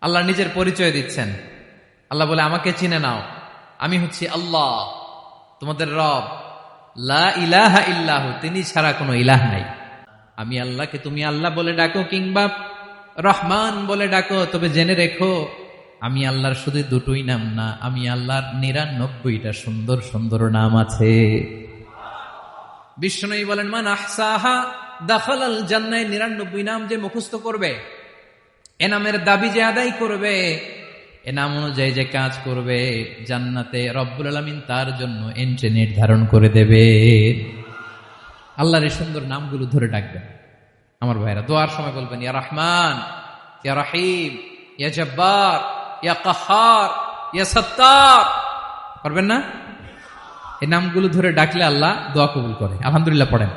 আল্লাহ নিজের পরিচয় দিচ্ছেন। আল্লাহ বলে, আমাকে চিনে নাও, আমি হচ্ছি আল্লাহ তোমাদের রব, লা ইলাহা ইল্লাহু, তিনি ছাড়া কোনো ইলাহ নাই। আমি আল্লাহকে তুমি আল্লাহ বলে ডাকো কিংবা রহমান বলে ডাকো, তবে জেনে রেখো আমি আল্লাহর শুধু দুটোই নাম না, আমি আল্লাহর ৯৯টা সুন্দর সুন্দর নাম আছে। বিষ্ণু বলেন, মান আহসাহা দাখালাল জান্নাহ, ৯৯ নাম যে মুখস্থ করবে, এ নামের দাবি যে আদায় করবে, এ নাম অনুযায়ী যে কাজ করবে, জান্নাতে রব্বুল আলামিন তার জন্য এন্ট্রি নির্ধারণ করে দেবে। আল্লাহর এই সুন্দর নামগুলো ধরে ডাকবেন। আমার ভাইরা, দোয়ার সময় বলবেন, ইয়া রহমান, ইয়া রহিম, ইয়া জব্বার, ইয়া কাহ্হার, ইয়া সত্তার। পারবেন না? এই নামগুলো ধরে ডাকলে আল্লাহ দোয়া কবুল করে। আলহামদুলিল্লাহ পড়েন।